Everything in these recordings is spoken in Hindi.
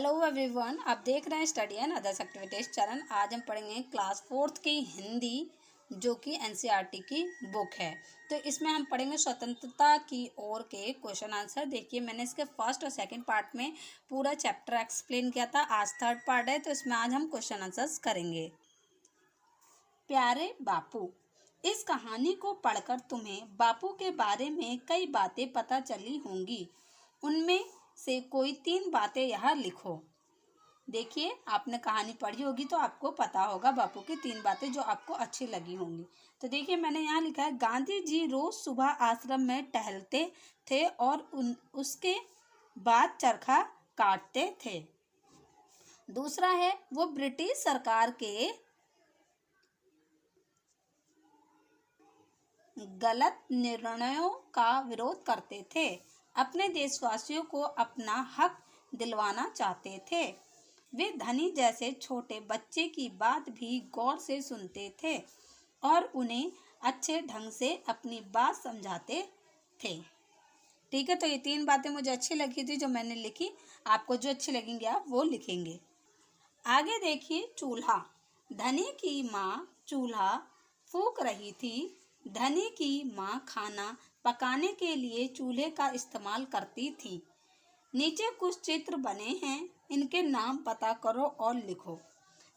हेलो एवरीवन, आप देख रहे हैं study and others activities channel. आज हम पढ़ेंगे क्लास 4th की हिंदी, जो कि एनसीईआरटी की बुक है। तो इसमें हम पढ़ेंगे स्वतंत्रता की ओर के क्वेश्चन आंसर। देखिए, मैंने इसके फर्स्ट और सेकंड पार्ट में पूरा चैप्टर एक्सप्लेन किया था। आज थर्ड पार्ट है, तो इसमें आज हम क्वेश्चन आंसर्स करेंगे। प्यारे बापू, इस कहानी को पढ़कर तुम्हें बापू के बारे में कई बातें पता चली होंगी। उनमें से कोई 3 बातें यहाँ लिखो। देखिए, आपने कहानी पढ़ी होगी तो आपको पता होगा बापू की 3 बातें जो आपको अच्छी लगी होंगी। तो देखिए, मैंने यहाँ लिखा है, गांधी जी रोज सुबह आश्रम में टहलते थे और उसके बाद चरखा काटते थे। दूसरा है, वो ब्रिटिश सरकार के गलत निर्णयों का विरोध करते थे, अपने देशवासियों को अपना हक दिलवाना चाहते थे। वे धनी जैसे छोटे बच्चे की बात भी गौर से सुनते थे और उन्हें अच्छे ढंग से अपनी बात समझाते थे। ठीक है, तो ये 3 बातें मुझे अच्छी लगी थी जो मैंने लिखी। आपको जो अच्छी लगेंगी आप वो लिखेंगे। आगे देखिए, चूल्हा। धनी की माँ चूल्हा फूंक रही थी। धनी की माँ खाना पकाने के लिए चूल्हे का इस्तेमाल करती थी। नीचे कुछ चित्र बने हैं, इनके नाम पता करो और लिखो।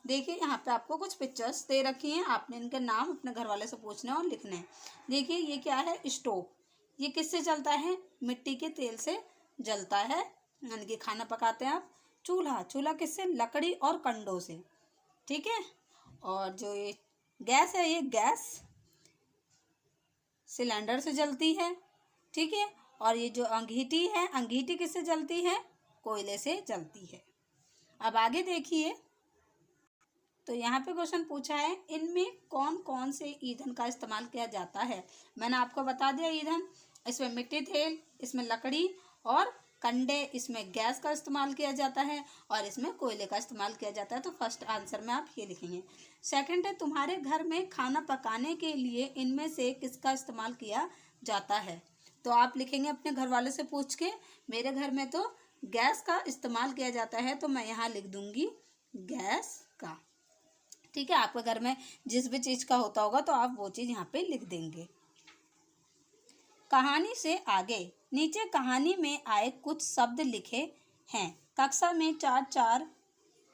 देखिए, यहाँ पे आपको कुछ पिक्चर्स दे रखी हैं, आपने इनके नाम अपने घर वाले से पूछने और लिखने हैं। देखिए, ये क्या है? स्टोव। ये किससे जलता है? मिट्टी के तेल से जलता है, यानी कि खाना पकाते हैं आप। चूल्हा, चूल्हा किससे? लकड़ी और कंडों से। ठीक है। और जो ये गैस है, ये गैस सिलेंडर से जलती है। ठीक है। और ये जो अंगीठी है, अंगीठी किससे जलती है? कोयले से जलती है। अब आगे देखिए, तो यहाँ पे क्वेश्चन पूछा है, इनमें कौन कौन से ईंधन का इस्तेमाल किया जाता है। मैंने आपको बता दिया ईंधन, इसमें मिट्टी तेल, इसमें लकड़ी और कंडे, इसमें गैस का इस्तेमाल किया जाता है और इसमें कोयले का इस्तेमाल किया जाता है। तो फर्स्ट आंसर में आप ये लिखेंगे। सेकंड है, तुम्हारे घर में खाना पकाने के लिए इनमें से किसका इस्तेमाल किया जाता है। तो आप लिखेंगे अपने घर वाले से पूछ के, मेरे घर में तो गैस का इस्तेमाल किया जाता है, तो मैं यहाँ लिख दूंगी गैस का। ठीक है, आपके घर में जिस भी चीज़ का होता होगा तो आप वो चीज़ यहाँ पे लिख देंगे। कहानी से आगे, नीचे कहानी में आए कुछ शब्द लिखे हैं। कक्षा में 4-4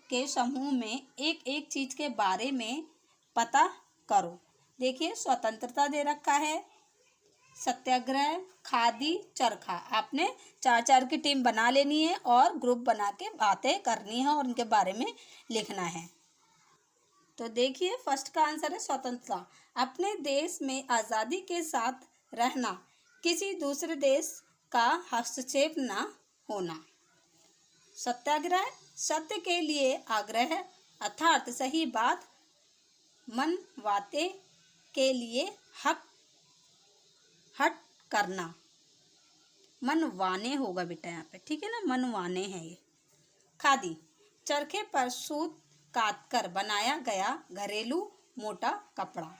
के समूह में एक एक चीज के बारे में पता करो। देखिए, स्वतंत्रता दे रखा है, सत्याग्रह, खादी, चरखा। आपने 4-4 की टीम बना लेनी है और ग्रुप बना के बातें करनी है और उनके बारे में लिखना है। तो देखिए, फर्स्ट का आंसर है स्वतंत्रता। अपने देश में आज़ादी के साथ रहना, किसी दूसरे देश का हस्तक्षेप न होना। सत्याग्रह, सत्य के लिए आग्रह, अर्थात सही बात मनवाते के लिए हट करना। मनवाने होगा बेटा यहाँ पे, ठीक है ना, मनवाने हैं ये। खादी, चरखे पर सूत काटकर बनाया गया घरेलू मोटा कपड़ा।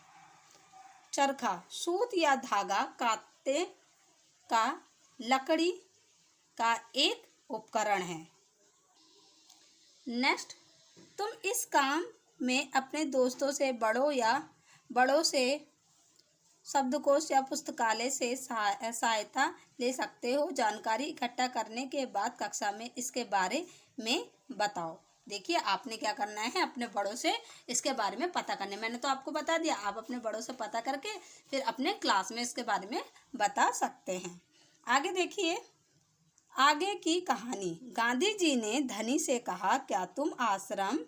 चरखा, सूत या धागा काटने का लकड़ी का एक उपकरण है। नेक्स्ट, तुम इस काम में अपने दोस्तों से बड़ों से शब्दकोश या पुस्तकालय से सहायता ले सकते हो। जानकारी इकट्ठा करने के बाद कक्षा में इसके बारे में बताओ। देखिए, आपने क्या करना है, अपने बड़ों से इसके बारे में पता करना है। मैंने तो आपको बता दिया, आप अपने बड़ों से पता करके फिर अपने क्लास में इसके बारे में बता सकते हैं। आगे देखिए, आगे की कहानी। गांधी जी ने धनी से कहा, क्या तुम आश्रम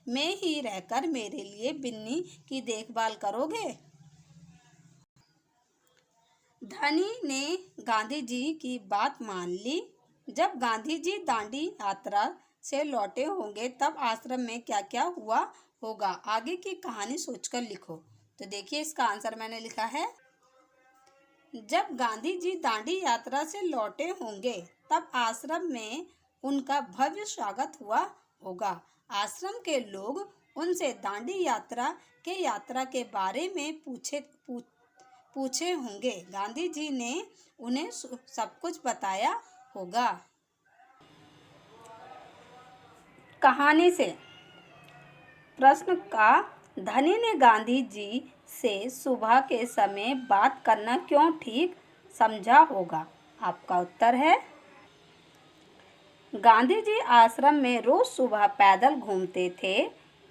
में ही रहकर मेरे लिए बिन्नी की देखभाल करोगे। धनी ने गांधी जी की बात मान ली। जब गांधी जी दांडी यात्रा से लौटे होंगे तब आश्रम में क्या क्या हुआ होगा। आगे की कहानी सोचकर लिखो। तो देखिए, इसका आंसर मैंने लिखा है, जब गांधी जी दांडी यात्रा से लौटे होंगे तब आश्रम में उनका भव्य स्वागत हुआ होगा। आश्रम के लोग उनसे दांडी यात्रा के बारे में पूछे होंगे। गांधी जी ने उन्हें सब कुछ बताया होगा। कहानी से। प्रश्न का, धनी ने गांधी जी से सुबह के समय बात करना क्यों ठीक समझा होगा? आपका उत्तर है, गांधी जी आश्रम में रोज सुबह पैदल घूमते थे।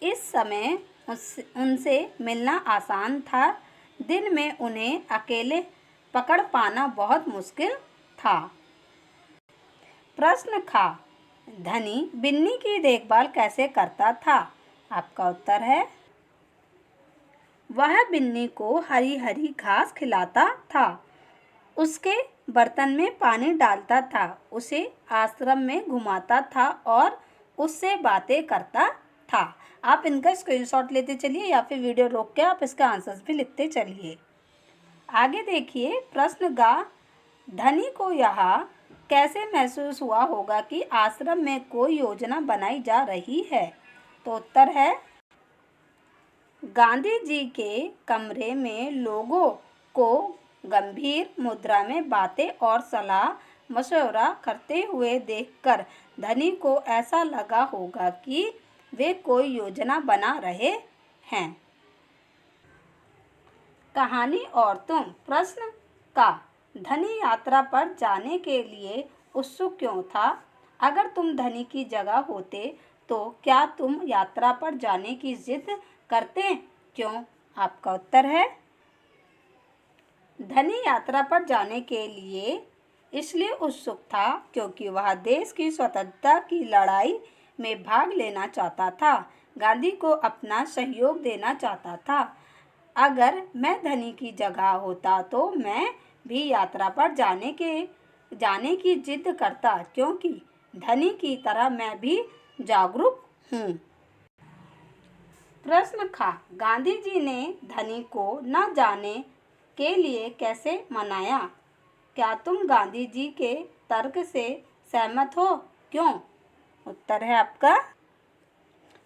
इस समय उनसे मिलना आसान था। दिन में उन्हें अकेले पकड़ पाना बहुत मुश्किल था। प्रश्न खा, धनी बिन्नी की देखभाल कैसे करता था? आपका उत्तर है, वह बिन्नी को हरी हरी घास खिलाता था, उसके बर्तन में पानी डालता था, उसे आश्रम में घुमाता था और उससे बातें करता था। आप इनका स्क्रीनशॉट लेते चलिए या फिर वीडियो रोक के आप इसका आंसर्स भी लिखते चलिए। आगे देखिए, प्रश्न गा, धनी को यह कैसे महसूस हुआ होगा कि आश्रम में कोई योजना बनाई जा रही है? तो उत्तर है, गांधी जी के कमरे में लोगों को गंभीर मुद्रा में बातें और सलाह मशवरा करते हुए देखकर धनी को ऐसा लगा होगा कि वे कोई योजना बना रहे हैं। कहानी और तुम। प्रश्न का, धनी यात्रा पर जाने के लिए उत्सुक क्यों था? अगर तुम धनी की जगह होते तो क्या तुम यात्रा पर जाने की जिद करते? क्यों? आपका उत्तर है, धनी यात्रा पर जाने के लिए इसलिए उत्सुक था क्योंकि वह देश की स्वतंत्रता की लड़ाई में भाग लेना चाहता था, गांधी को अपना सहयोग देना चाहता था। अगर मैं धनी की जगह होता तो मैं भी यात्रा पर जाने की जिद करता क्योंकि धनी की तरह मैं भी जागरूक हूँ। प्रश्न खा, गांधी जी ने धनी को न जाने के लिए कैसे मनाया? क्या तुम गांधी जी के तर्क से सहमत हो? क्यों? उत्तर है आपका,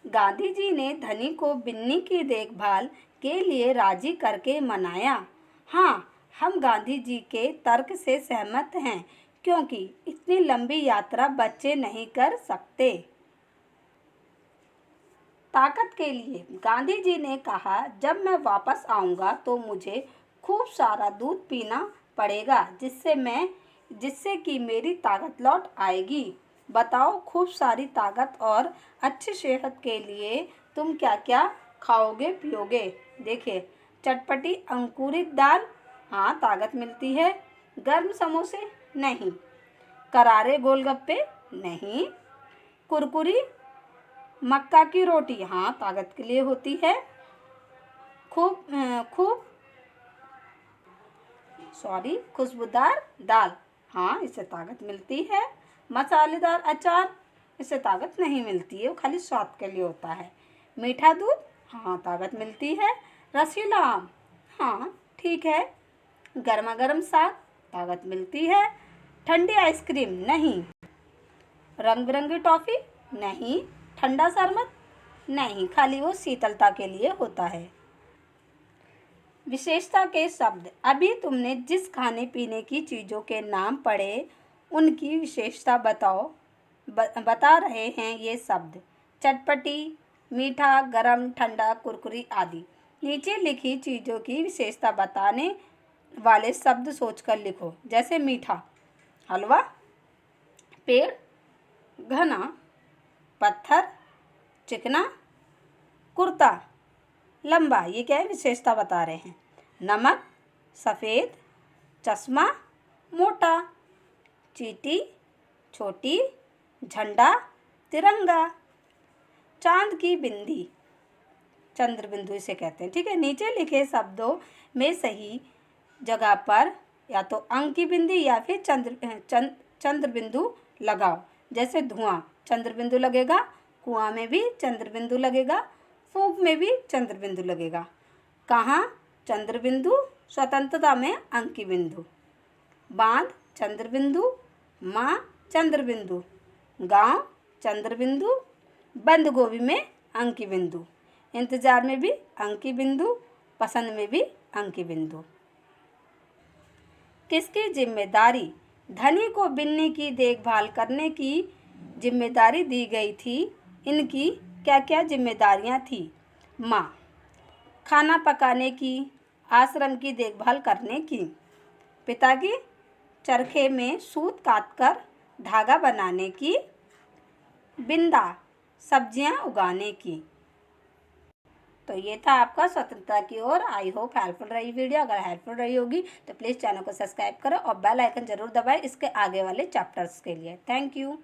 गांधी जी ने धनी को बिन्नी की देखभाल के लिए राजी करके मनाया। हाँ, हम गांधी जी के तर्क से सहमत हैं क्योंकि इतनी लंबी यात्रा बच्चे नहीं कर सकते। ताकत के लिए गांधी जी ने कहा, जब मैं वापस आऊँगा तो मुझे खूब सारा दूध पीना पड़ेगा जिससे कि मेरी ताकत लौट आएगी। बताओ, खूब सारी ताकत और अच्छी सेहत के लिए तुम क्या क्या खाओगे पियोगे? देखिए, चटपटी अंकुरित दाल, हाँ ताकत मिलती है। गर्म समोसे, नहीं। करारे गोलगप्पे, नहीं। कुरकुरी मक्का की रोटी, हाँ ताकत के लिए होती है। खुशबूदार दाल, हाँ इससे ताकत मिलती है। मसालेदार अचार, इससे ताकत नहीं मिलती है, वो खाली स्वाद के लिए होता है। मीठा दूध, हाँ ताकत मिलती है। रसीला आम, हाँ ठीक है। गर्मा गर्म साग, ताकत मिलती है। ठंडी आइसक्रीम, नहीं। रंग बिरंगी टॉफ़ी, नहीं। ठंडा शरबत, नहीं, खाली वो शीतलता के लिए होता है। विशेषता के शब्द, अभी तुमने जिस खाने पीने की चीज़ों के नाम पढ़े उनकी विशेषता बताओ। बता रहे हैं ये शब्द, चटपटी, मीठा, गरम, ठंडा, कुरकुरी आदि। नीचे लिखी चीज़ों की विशेषता बताने वाले शब्द सोचकर लिखो। जैसे मीठा, हलवा, पेड़, घना, पत्थर, चिकना, कुर्ता, लंबा। ये क्या है? विशेषता बता रहे हैं। नमक, सफ़ेद, चश्मा, मोटा, चींटी, छोटी, झंडा, तिरंगा, चांद की बिंदी, चंद्र बिंदु इसे कहते हैं। ठीक है, नीचे लिखे शब्दों में सही जगह पर या तो अंक की बिंदी या फिर चंद्र बिंदु लगाओ। जैसे धुआं, चंद्र बिंदु लगेगा। कुआं में भी चंद्र बिंदु लगेगा। फूंक में भी चंद्र बिंदु लगेगा। कहाँ? चंद्र बिंदु, स्वतंत्रता में अंक की बिंदु। बांध, चंद्र बिंदु। माँ, चंद्र बिंदु। गाँव, चंद्र बिंदु। बंद गोभी में अंक की बिंदु। इंतजार में भी अंक की बिंदु। पसंद में भी अंक की बिंदु। किसकी जिम्मेदारी? धनी को बिन्नी की देखभाल करने की जिम्मेदारी दी गई थी। इनकी क्या क्या जिम्मेदारियां थी? माँ, खाना पकाने की, आश्रम की देखभाल करने की। पिता की, चरखे में सूत काटकर धागा बनाने की। बिंदा, सब्जियां उगाने की। तो ये था आपका स्वतंत्रता की ओर। आई होप हेल्पफुल रही वीडियो। अगर हेल्पफुल रही होगी तो प्लीज़ चैनल को सब्सक्राइब करो और बेल आइकन जरूर दबाएं इसके आगे वाले चैप्टर्स के लिए। Thank you.